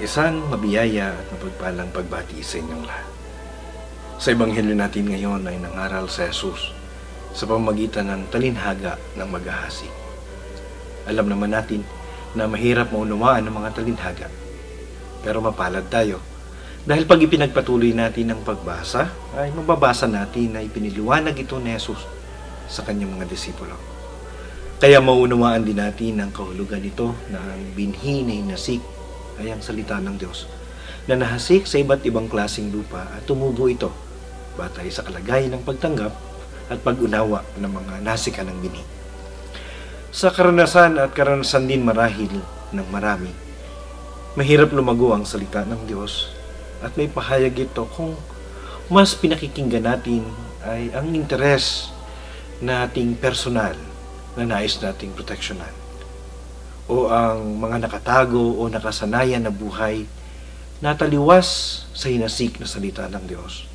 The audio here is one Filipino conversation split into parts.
Isang mabiyaya at mapagpalang pagbati sa inyong lahat. Sa Ebanghelyo natin ngayon ay nangaral sa Jesus sa pamamagitan ng talinhaga ng maghahasi. Alam naman natin na mahirap maunawaan ng mga talinhaga, pero mapalad tayo dahil pag ipinagpatuloy natin ang pagbasa ay mababasa natin na ipiniliwanag ito ni Jesus sa kanyang mga disipulo. Kaya maunawaan din natin ang kahulugan nito na ang binhi na hinasik ay ang salita ng Diyos na nahasik sa iba't ibang klaseng lupa at tumubo ito batay sa kalagayan ng pagtanggap at pag-unawa ng mga nasika ng binhi. Sa karanasan din marahil ng marami, mahirap lumago ang salita ng Diyos at may pahayag ito kung mas pinakikinggan natin ay ang interes nating personal na nais nating proteksyonan o ang mga nakatago o nakasanayan na buhay na taliwas sa hinasik na salita ng Diyos.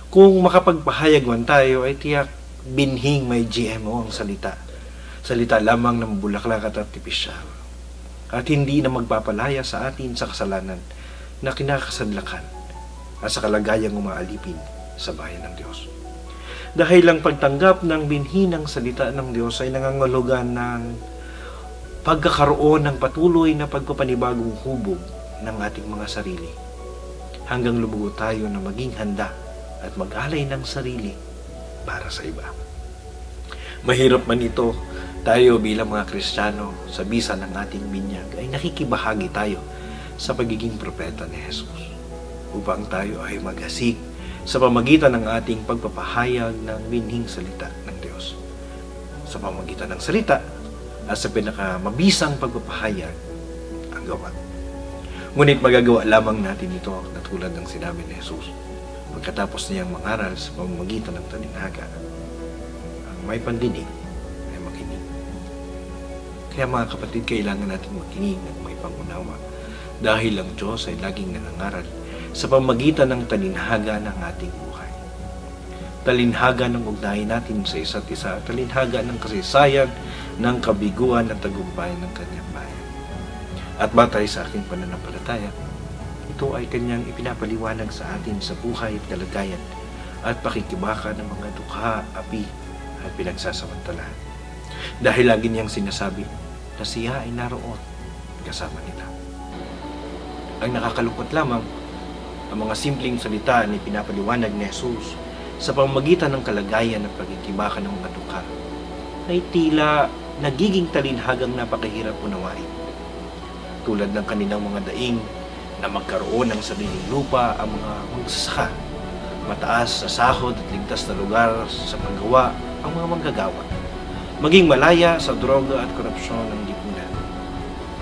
Kung makapagpahayag man tayo ay tiyak binhing may GMO ang salita. Salita lamang ng bulaklak at artipisyal. At hindi na magpapalaya sa atin sa kasalanan na kinakasadlakan at sa kalagayang umaalipin sa bayan ng Diyos. Dahil lang pagtanggap ng binhi ng salita ng Diyos ay nangangahulugan ng pagkakaroon ng patuloy na pagpapanibagong hubog ng ating mga sarili hanggang lumugo tayo na maging handa at mag-alay ng sarili para sa iba. Mahirap man ito, tayo bilang mga Kristiyano sa bisa ng ating binyag ay nakikibahagi tayo sa pagiging propeta ni Jesus upang tayo ay maghasik sa pamagitan ng ating pagpapahayag ng binhing salita ng Diyos. Sa pamagitan ng salita at sa pinakamabisang pagpapahayag ang gawa. Ngunit magagawa lamang natin ito na tulad ng sinabi ni Jesus pagkatapos niyang mangaral sa pamamagitan ng talinhaga. Ang may pandinig ay makinig. Kaya mga kapatid, kailangan natin makinig at may pangunawa dahil ang Diyos ay laging nangangaral sa pamamagitan ng talinhaga ng ating buhay. Talinhaga ng ugnayan natin sa isa't isa, talinhaga ng kasaysayan, ng kabiguan at tagumpay ng kanyang bayan. At batay sa aking pananampalataya, ito ay kanyang ipinapaliwanag sa atin sa buhay at kalagayan at pakikibaka ng mga dukha, api at pinagsasamantalahan. Dahil lagi niyang sinasabi na siya ay naroon kasama nila. Ang nakakalungkot lamang, ang mga simpleng salita ni pinapaliwanag ni Jesus sa pamamagitan ng kalagayan at pagkikibaka ng mga dukha ay tila nagiging talinhagang napakahirap unawain. Tulad ng kanilang mga daing na magkaroon ng sariling lupa ang mga magsasaka, mataas sa sahod at ligtas na lugar sa paggawa ang mga manggagawa, maging malaya sa droga at korupsyon ng lipunan,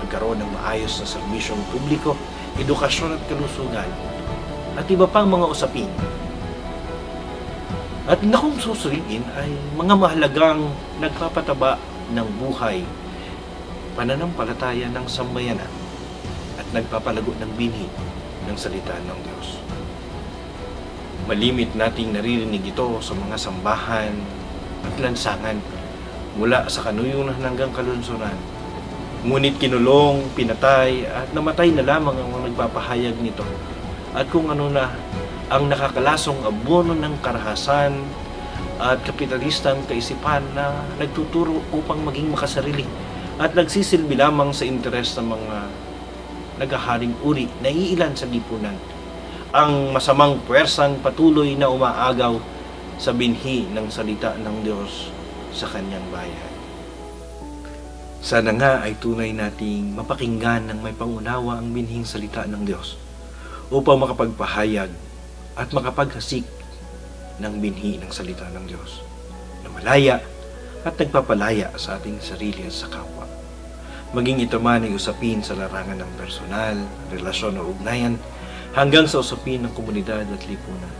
magkaroon ng maayos na serbisyong publiko, edukasyon at kalusugan, at iba pang mga usapin. At na kung susuriin ay mga mahalagang nagpapataba ng buhay, pananampalataya ng sambayanan, at nagpapalago ng binhi ng salita ng Diyos. Malimit nating naririnig ito sa mga sambahan at lansangan mula sa kanuyunan hanggang kalunsuran. Ngunit kinulong, pinatay at namatay na lamang ang mga nagpapahayag nito at kung ano na ang nakakalasong abono ng karahasan at kapitalistang kaisipan na nagtuturo upang maging makasarili at nagsisilbi lamang sa interes ng mga naghaharing uri na iilan sa lipunan. Ang masamang puwersang patuloy na umaagaw sa binhi ng salita ng Diyos sa kanyang bayan. Sana nga ay tunay nating mapakinggan ng may pangunawa ang binhing salita ng Diyos upang makapagpahayag at makapaghasik ng binhi ng salita ng Diyos na malaya at nagpapalaya sa ating sarili at sa kapwa. Maging ito man ay usapin sa larangan ng personal, relasyon o ugnayan hanggang sa usapin ng komunidad at lipunan.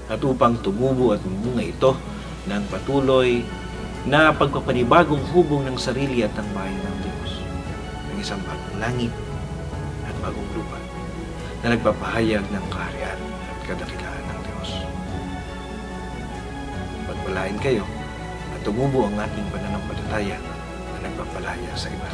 At upang tumubo at mamunga ito ng patuloy na pagpapanibagong hubong ng sarili at ng bayan ng Diyos, ng isang bagong langit at bagong lupa na nagpapahayag ng kaharian at kadakilaan ng Diyos. Pagpalain kayo at tumubo ang ating pananampalataya na nagpapalaya sa iba.